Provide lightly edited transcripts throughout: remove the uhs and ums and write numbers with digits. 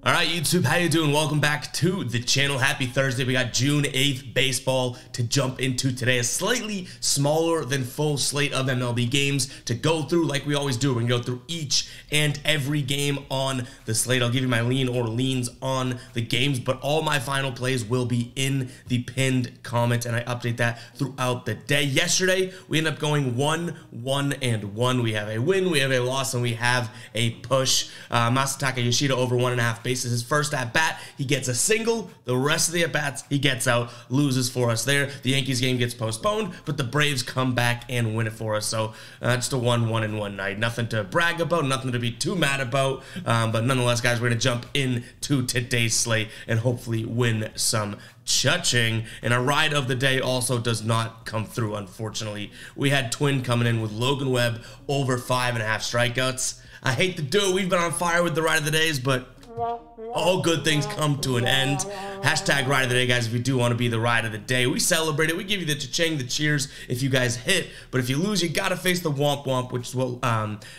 All right, YouTube, how you doing? Welcome back to the channel. Happy Thursday. We got June 8th baseball to jump into today. A slightly smaller than full slate of MLB games to go through like we always do. We're going to go through each and every game on the slate. I'll give you my lean or leans on the games, but all my final plays will be in the pinned comment, and I update that throughout the day. Yesterday, we ended up going 1-1-1. We have a win, we have a loss, and we have a push. Masataka Yoshida over 1.5 bases. His first at bat, he gets a single. The rest of the at bats, he gets out, loses for us there. The Yankees game gets postponed, but the Braves come back and win it for us. So just a 1-1-1 night. Nothing to brag about, nothing to be too mad about. But nonetheless, guys, we're going to jump into today's slate and hopefully win some cha-ching. And a ride of the day also does not come through, unfortunately. We had Twin coming in with Logan Webb over 5.5 strikeouts. I hate to do it. We've been on fire with the ride of the days, but all good things come to an end. Hashtag ride of the day, guys, if you do want to be the ride of the day. We celebrate it. We give you the cha-ching, the cheers if you guys hit. But if you lose, you got to face the womp womp, which is what,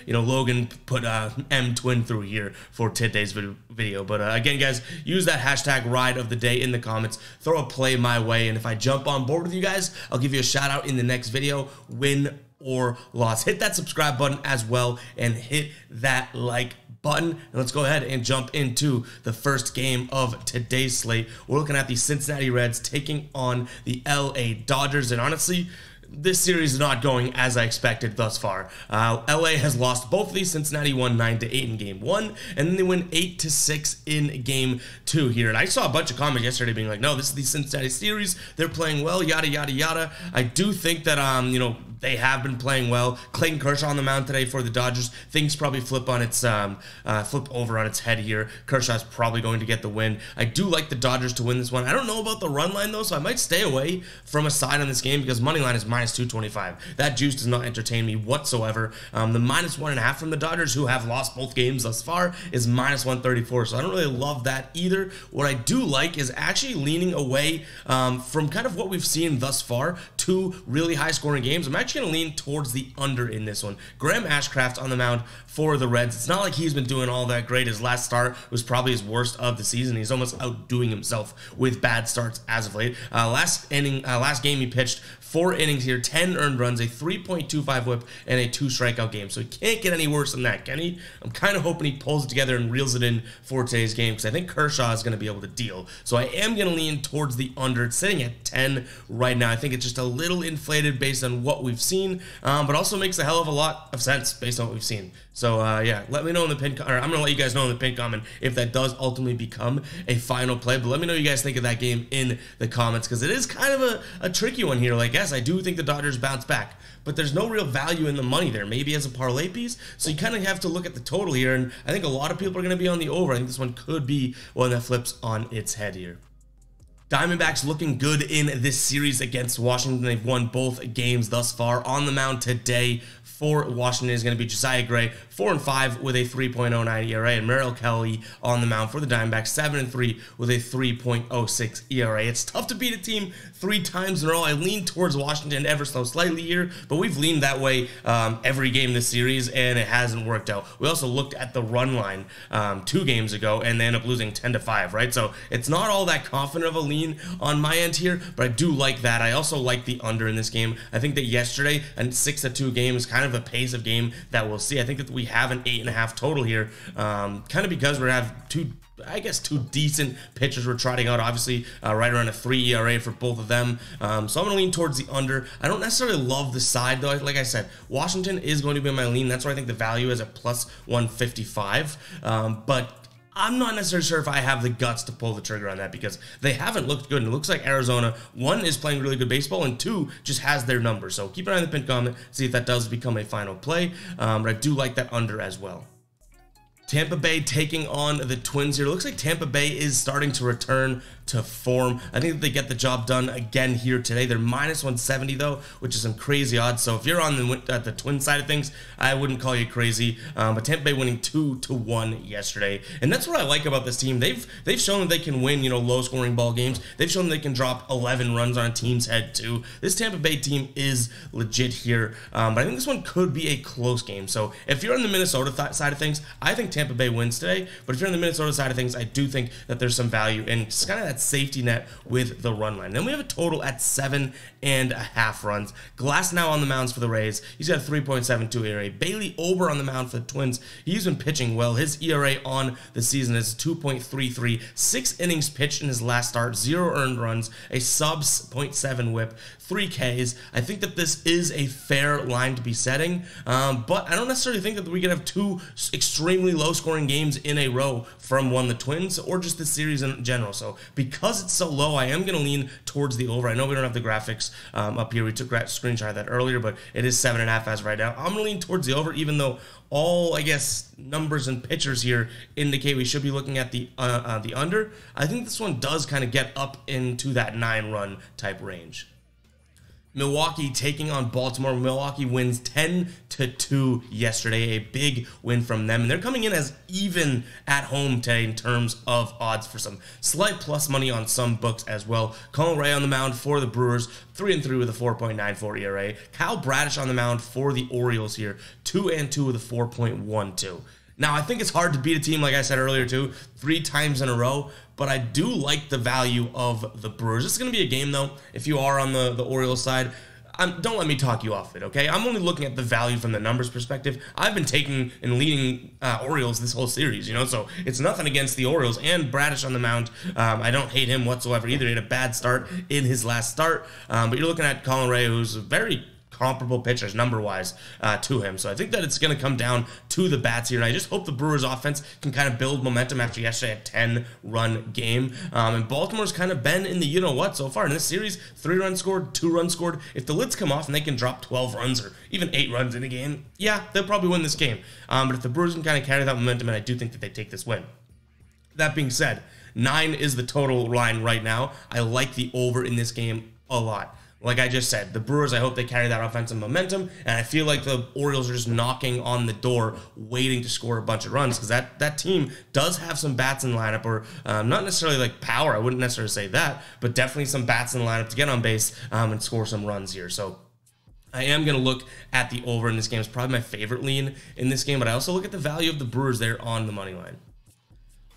Logan put M Twin through here for today's video. But again, guys, use that hashtag ride of the day in the comments. Throw a play my way. And if I jump on board with you guys, I'll give you a shout out in the next video. Win or loss. Hit that subscribe button as well and hit that like button. And let's go ahead and jump into the first game of today's slate. We're looking at the Cincinnati Reds taking on the LA Dodgers, and honestly, this series is not going as I expected thus far. LA has lost both of these. Cincinnati won 9-8 in game 1, and then they win 8-6 in game 2 here. And I saw a bunch of comments yesterday being like, no, this is the Cincinnati series. They're playing well, yada, yada, yada. I do think that, they have been playing well. Clayton Kershaw on the mound today for the Dodgers. Things probably flip over on its head here. Kershaw's probably going to get the win. I do like the Dodgers to win this one. I don't know about the run line, though, so I might stay away from a side on this game because money line is minus 225. That juice does not entertain me whatsoever. The minus 1.5 from the Dodgers, who have lost both games thus far, is minus 134, so I don't really love that either. What I do like is actually leaning away from kind of what we've seen thus far to really high-scoring games. I'm actually going to lean towards the under in this one. Graham Ashcraft on the mound for the Reds. It's not like he's been doing all that great. His last start was probably his worst of the season. He's almost outdoing himself with bad starts as of late. Last game he pitched 4 innings here, 10 earned runs, a 3.25 whip, and a 2 strikeout game. So he can't get any worse than that, can he? I'm kind of hoping he pulls it together and reels it in for today's game because I think Kershaw is going to be able to deal. So I am going to lean towards the under. It's sitting at 10 right now. I think it's just a little inflated based on what we've seen, but also makes a hell of a lot of sense based on what we've seen. So yeah, let me know in the pin, or I'm going to let you guys know in the pin comment if that does ultimately become a final play. But let me know what you guys think of that game in the comments because it is kind of a tricky one here. Like, yes, I do think the Dodgers bounce back, but there's no real value in the money there, maybe as a parlay piece. So you kind of have to look at the total here, and I think a lot of people are going to be on the over. I think this one could be one that flips on its head here. Diamondbacks looking good in this series against Washington. They've won both games thus far. On the mound today for Washington is going to be Josiah Gray, 4-5 with a 3.09 ERA, and Merrill Kelly on the mound for the Diamondbacks, 7-3 with a 3.06 ERA. It's tough to beat a team 3 times in a row. I lean towards Washington ever so slightly here, but we've leaned that way every game this series, and it hasn't worked out. We also looked at the run line 2 games ago, and they end up losing 10-5, right? So it's not all that confident of a lean on my end here, but I do like that. I also like the under in this game. I think that yesterday, a 6-2 game is kind of a pace of game that we'll see. I think that we have an 8.5 total here, kind of because we have two decent pitchers we're trotting out. Obviously, right around a 3 ERA for both of them. So I'm going to lean towards the under. I don't necessarily love the side, though. Like I said, Washington is going to be my lean. That's where I think the value is at plus 155. But I'm not necessarily sure if I have the guts to pull the trigger on that because they haven't looked good. And it looks like Arizona, 1, is playing really good baseball, and 2, just has their number. So keep an eye on the pinned comment, see if that does become a final play. But I do like that under as well. Tampa Bay taking on the Twins here. It looks like Tampa Bay is starting to return to form. I think that they get the job done again here today. They're minus 170 though, which is some crazy odds. So if you're on the Twin side of things, I wouldn't call you crazy. But Tampa Bay winning 2-1 yesterday, and that's what I like about this team. They've shown that they can win, low scoring ball games. They've shown they can drop 11 runs on a team's head too. This Tampa Bay team is legit here, but I think this one could be a close game. So if you're on the Minnesota side of things, I think Tampa Bay wins today, but if you're on the Minnesota side of things, I do think that there's some value and just kind of that safety net with the run line. Then we have a total at 7.5 runs. Glass now on the mounds for the Rays. He's got a 3.72 ERA. Bailey Ober on the mound for the Twins. He's been pitching well. His ERA on the season is 2.33. 6 innings pitched in his last start, 0 earned runs, a sub .7 whip, 3 Ks. I think that this is a fair line to be setting, but I don't necessarily think that we can have 2 extremely low-scoring games in a row from the Twins or just the series in general. So because it's so low, I am going to lean towards the over. I know we don't have the graphics up here. We took a screenshot of that earlier, but it is 7.5 as right now. I'm going to lean towards the over, even though all, I guess, numbers and pitchers here indicate we should be looking at the under. I think this one does kind of get up into that 9-run type range. Milwaukee taking on Baltimore. Milwaukee wins 10-2 yesterday, a big win from them, and they're coming in as even at home today in terms of odds for some slight plus money on some books as well. Colin Ray on the mound for the Brewers, 3-3 with a 4.94 ERA. Kyle Bradish on the mound for the Orioles here, 2-2 with a 4.12. Now, I think it's hard to beat a team, like I said earlier, too, 3 times in a row, but I do like the value of the Brewers. This is going to be a game, though, if you are on the Orioles side. Don't let me talk you off it, okay? I'm only looking at the value from the numbers perspective. I've been taking and leading Orioles this whole series, so it's nothing against the Orioles. And Bradish on the mound, I don't hate him whatsoever either. He had a bad start in his last start, but you're looking at Colin Ray, who's very comparable pitchers number-wise to him. So I think that it's going to come down to the bats here, and I just hope the Brewers offense can kind of build momentum after yesterday a 10-run game. And Baltimore's kind of been in the you-know-what so far. In this series, 3 runs scored, 2 runs scored. If the lids come off and they can drop 12 runs or even 8 runs in a game, yeah, they'll probably win this game. But if the Brewers can kind of carry that momentum, and I do think that they take this win. That being said, 9 is the total line right now. I like the over in this game a lot. Like I just said, the Brewers, I hope they carry that offensive momentum, and I feel like the Orioles are just knocking on the door, waiting to score a bunch of runs, because that team does have some bats in the lineup, or not necessarily like power, I wouldn't necessarily say that, but definitely some bats in the lineup to get on base and score some runs here. So I am going to look at the over in this game. It's probably my favorite lean in this game, but I also look at the value of the Brewers there on the money line.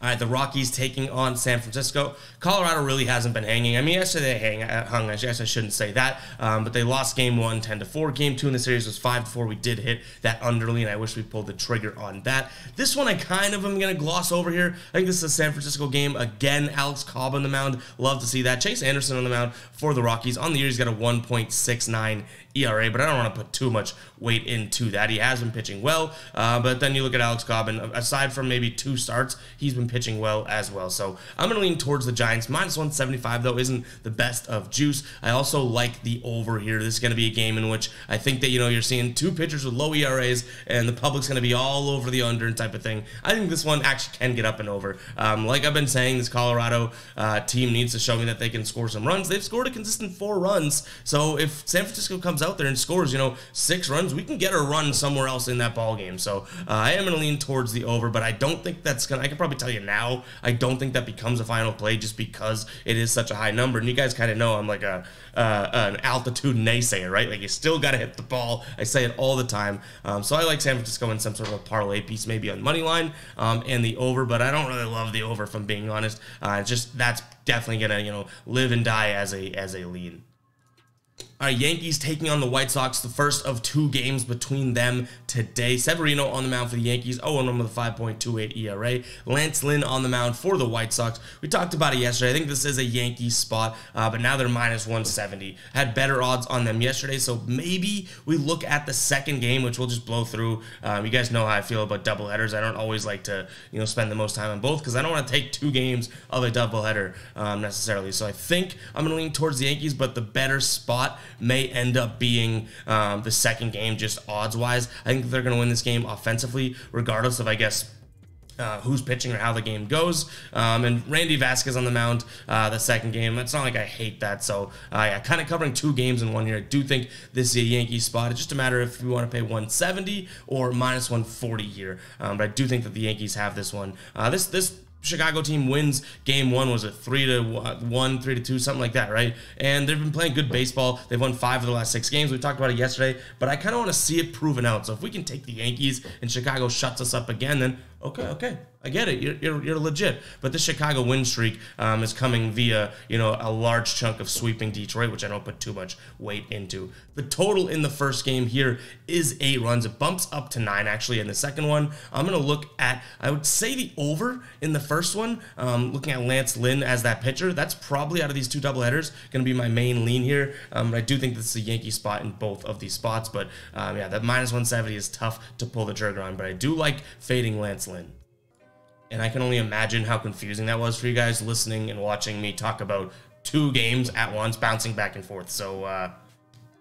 All right, the Rockies taking on San Francisco. Colorado really hasn't been hanging. I mean, yesterday they hung. I guess I shouldn't say that. But they lost game 1, 10-4. Game 2 in the series was 5-4. We did hit that under lean. I wish we pulled the trigger on that. This one I kind of am going to gloss over here. I think this is a San Francisco game. Again, Alex Cobb on the mound. Love to see that. Chase Anderson on the mound for the Rockies. On the year, he's got a 1.69 ERA, but I don't want to put too much weight into that. He has been pitching well, but then you look at Alex Cobb, and aside from maybe 2 starts, he's been pitching well as well. So I'm going to lean towards the Giants. Minus 175, though, isn't the best of juice. I also like the over here. This is going to be a game in which I think that, you're seeing 2 pitchers with low ERAs, and the public's going to be all over the under and type of thing. I think this one actually can get up and over. Like I've been saying, this Colorado team needs to show me that they can score some runs. They've scored a consistent 4 runs, so if San Francisco comes out there and scores, 6 runs, we can get a run somewhere else in that ball game. So I am going to lean towards the over, but I don't think that's going to, I can probably tell you now, I don't think that becomes a final play just because it is such a high number. And you guys kind of know I'm like an altitude naysayer, right? Like, you still got to hit the ball. I say it all the time. So I like San Francisco in some sort of a parlay piece, maybe on money line and the over, but I don't really love the over, if I'm being honest. Just that's definitely going to, live and die as a lean. All right, Yankees taking on the White Sox, the first of 2 games between them today. Severino on the mound for the Yankees, 0-1 with a 5.28 ERA. Lance Lynn on the mound for the White Sox. We talked about it yesterday. I think this is a Yankees spot, but now they're minus 170. Had better odds on them yesterday, so maybe we look at the second game, which we'll just blow through. You guys know how I feel about doubleheaders. I don't always like to, spend the most time on both, because I don't want to take 2 games of a doubleheader necessarily. So I think I'm going to lean towards the Yankees, but the better spot may end up being the second game, just odds-wise. I think they're going to win this game offensively, regardless of, I guess, who's pitching or how the game goes. And Randy Vasquez on the mound the second game. It's not like I hate that. So, yeah, kind of covering 2 games in one here. I do think this is a Yankee spot. It's just a matter if we want to pay 170 or minus 140 here. But I do think that the Yankees have this one. This Chicago team wins game 1, was it 3-1, 3-2, something like that, right? And they've been playing good baseball. They've won 5 of the last 6 games. We talked about it yesterday, but I kind of want to see it proven out. So if we can take the Yankees and Chicago shuts us up again, then Okay. I get it. You're legit. But the Chicago win streak is coming via, a large chunk of sweeping Detroit, which I don't put too much weight into. The total in the first game here is 8 runs. It bumps up to 9, actually, in the second one. I'm going to look at, I would say, the over in the first one. Looking at Lance Lynn as that pitcher, that's probably out of these 2 doubleheaders going to be my main lean here. I do think this is a Yankee spot in both of these spots, but yeah, that minus 170 is tough to pull the trigger on, but I do like fading Lance Lynn. And I can only imagine how confusing that was for you guys listening and watching me talk about 2 games at once, bouncing back and forth. So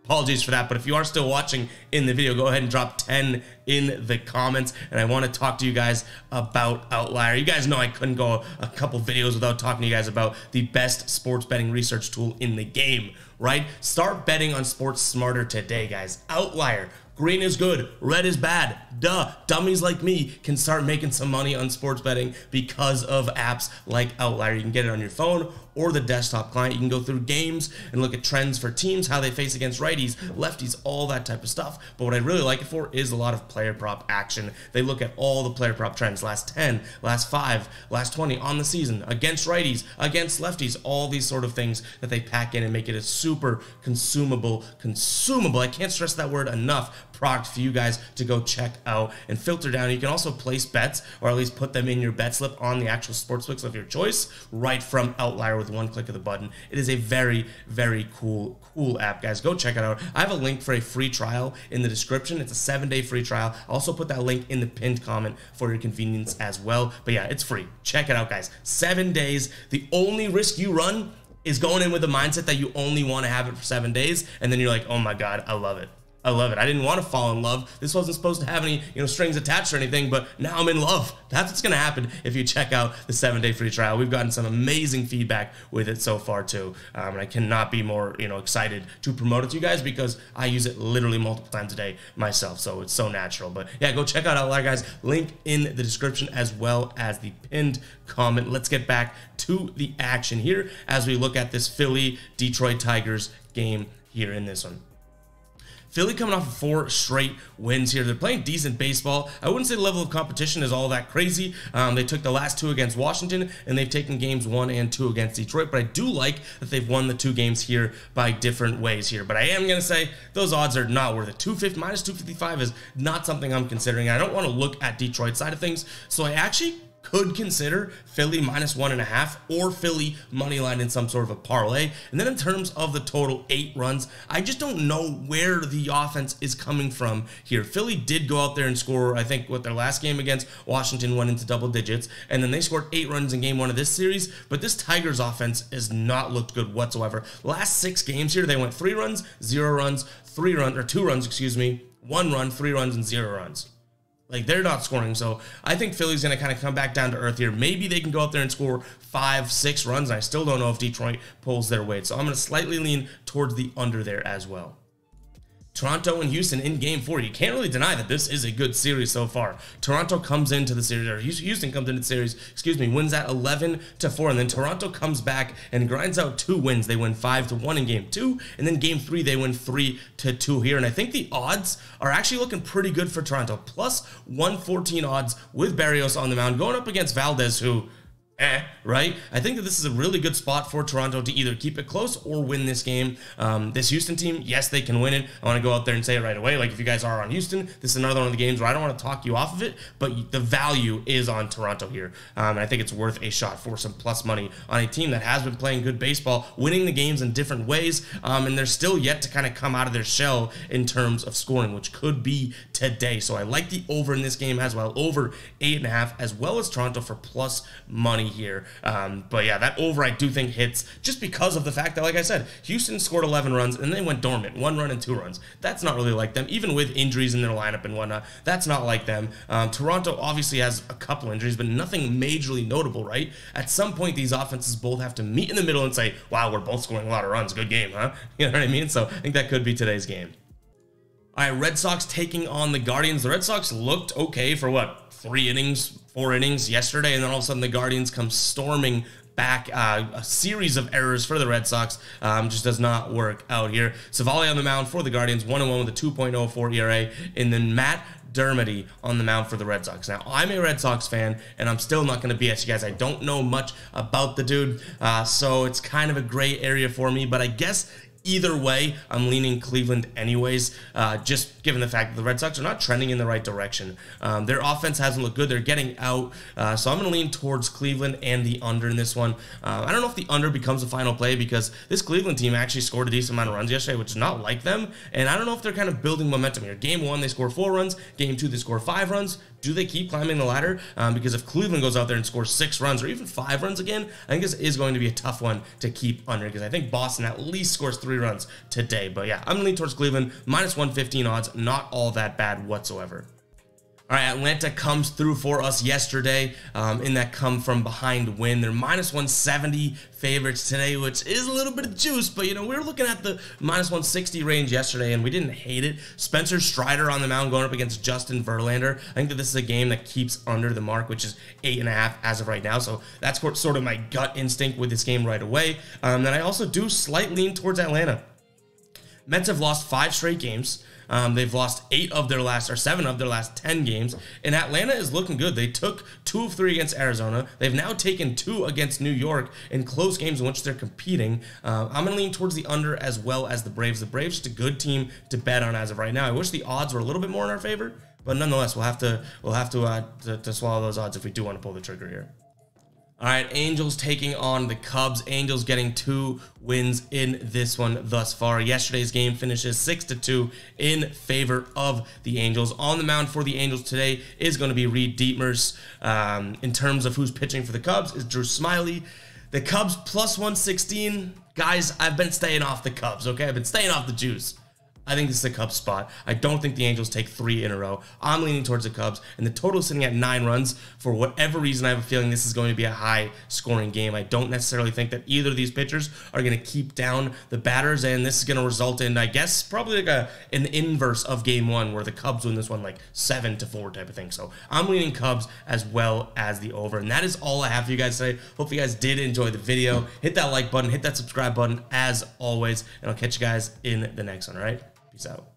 apologies for that. But if you are still watching in the video, go ahead and drop 10 in the comments. And I want to talk to you guys about Outlier. You guys know I couldn't go a couple videos without talking to you guys about the best sports betting research tool in the game, right? Start betting on sports smarter today, guys. Outlier. Green is good, red is bad. Duh. Dummies like me can start making some money on sports betting because of apps like Outlier. You can get it on your phone or the desktop client. You can go through games and look at trends for teams, how they face against righties, lefties, all that type of stuff. But what I really like it for is a lot of player prop action. They look at all the player prop trends, last 10, last 5, last 20 on the season, against righties, against lefties, all these sort of things that they pack in and make it a super consumable, I can't stress that word enough, product for you guys to go check out and filter down. You can also place bets, or at least put them in your bet slip on the actual sportsbooks of your choice right from Outlier with one click of the button. It is a very, very cool app, guys. Go check it out. I have a link for a free trial in the description. It's a 7-day free trial. I'll also put that link in the pinned comment for your convenience as well. But yeah, it's free. Check it out, guys. 7 days. The only risk you run is going in with the mindset that you only want to have it for 7 days, and then you're like, oh my God, I love it. I love it. I didn't want to fall in love. This wasn't supposed to have any, strings attached or anything, but now I'm in love. That's what's going to happen if you check out the 7-day free trial. We've gotten some amazing feedback with it so far too. And I cannot be more, excited to promote it to you guys because I use it literally multiple times a day myself. So it's so natural. But yeah, go check out Outlier, guys. Link in the description as well as the pinned comment. Let's get back to the action here as we look at this Philly Detroit Tigers game here in this one. Philly coming off of 4 straight wins here. They're playing decent baseball. I wouldn't say the level of competition is all that crazy. They took the last 2 against Washington, and they've taken games 1 and 2 against Detroit. But I do like that they've won the 2 games here by different ways here. But I am going to say those odds are not worth it. Minus 255 is not something I'm considering. I don't want to look at Detroit's side of things. So I actually could consider Philly minus 1.5 or Philly money line in some sort of a parlay. And then in terms of the total 8 runs, I just don't know where the offense is coming from here. Philly did go out there and score, I think, what their last game against Washington went into double digits, and then they scored 8 runs in game 1 of this series. But this Tigers offense has not looked good whatsoever. Last 6 games here, they went 3 runs, 0 runs, 3 runs, or 2 runs, 1 run, 3 runs, and 0 runs. Like, they're not scoring, so I think Philly's going to kind of come back down to earth here. Maybe they can go out there and score 5, 6 runs, and I still don't know if Detroit pulls their weight. So I'm going to slightly lean towards the under there as well. Toronto and Houston in game 4. You can't really deny that this is a good series so far. Toronto comes into the series, or Houston comes into the series, wins that 11-4, and then Toronto comes back and grinds out 2 wins. They win 5-1 in game 2, and then game 3 they win 3-2 here. And I think the odds are actually looking pretty good for Toronto. Plus 114 odds with Barrios on the mound, going up against Valdez, who right? I think that this is a really good spot for Toronto to either keep it close or win this game. This Houston team, yes, they can win it. I want to go out there and say it right away. Like, if you guys are on Houston, this is another one of the games where I don't want to talk you off of it, but the value is on Toronto here. And I think it's worth a shot for some plus money on a team that has been playing good baseball, winning the games in different ways, and they're still yet to kind of come out of their shell in terms of scoring, which could be today. So I like the over in this game as well, over 8.5, as well as Toronto for plus money here. But yeah, that over I do think hits just because of the fact that, like I said, Houston scored 11 runs and they went dormant, 1 run and 2 runs. That's not really like them, even with injuries in their lineup and whatnot. That's not like them. Toronto obviously has a couple injuries, but nothing majorly notable, right? At some point, these offenses both have to meet in the middle and say, wow, we're both scoring a lot of runs. Good game, huh? You know what I mean? So I think that could be today's game. All right, Red Sox taking on the Guardians. The Red Sox looked okay for what, 3 innings, 4 innings yesterday, and then all of a sudden the Guardians come storming back. A series of errors for the Red Sox just does not work out here. Savali on the mound for the Guardians, 1-1 with a 2.04 ERA, and then Matt McDermott on the mound for the Red Sox. Now, I'm a Red Sox fan, and I'm still not going to BS you guys. I don't know much about the dude, so it's kind of a gray area for me, but I guess either way, I'm leaning Cleveland anyways, just given the fact that the Red Sox are not trending in the right direction. Their offense hasn't looked good. They're getting out, so I'm going to lean towards Cleveland and the under in this one. I don't know if the under becomes a final play because this Cleveland team actually scored a decent amount of runs yesterday, which is not like them, and I don't know if they're kind of building momentum here. Game 1, they score 4 runs. Game 2, they score 5 runs. Do they keep climbing the ladder? Because if Cleveland goes out there and scores 6 runs or even 5 runs again, I think this is going to be a tough one to keep under because I think Boston at least scores 3 runs today. But yeah, I'm going to lean towards Cleveland. Minus 115 odds, not all that bad whatsoever. All right, Atlanta comes through for us yesterday in that come from behind win. They're minus 170 favorites today, which is a little bit of juice, but, you know, we were looking at the minus 160 range yesterday, and we didn't hate it. Spencer Strider on the mound going up against Justin Verlander. I think that this is a game that keeps under the mark, which is 8.5 as of right now, so that's sort of my gut instinct with this game right away. Then I also do slight lean towards Atlanta. Mets have lost 5 straight games. They've lost 7 of their last 10 games, and Atlanta is looking good. They took 2 of 3 against Arizona. They've now taken 2 against New York in close games in which they're competing. I'm going to lean towards the under as well as the Braves. The Braves, just a good team to bet on as of right now. I wish the odds were a little bit more in our favor, but nonetheless, we'll have to swallow those odds if we do want to pull the trigger here. All right, Angels taking on the Cubs. Angels getting 2 wins in this one thus far. Yesterday's game finishes 6-2 in favor of the Angels. On the mound for the Angels today is going to be Reed Dietmers. In terms of who's pitching for the Cubs is Drew Smyly. The Cubs plus 116. Guys, I've been staying off the Cubs, okay? I've been staying off the juice. I think this is a Cubs spot. I don't think the Angels take 3 in a row. I'm leaning towards the Cubs, and the total is sitting at 9 runs. For whatever reason, I have a feeling this is going to be a high-scoring game. I don't necessarily think that either of these pitchers are going to keep down the batters, and this is going to result in, I guess, probably like an inverse of Game 1, where the Cubs win this one like 7-4 type of thing. So I'm leaning Cubs as well as the over, and that is all I have for you guys today. Hope you guys did enjoy the video. Hit that like button, hit that subscribe button as always, and I'll catch you guys in the next one, all right? Peace out.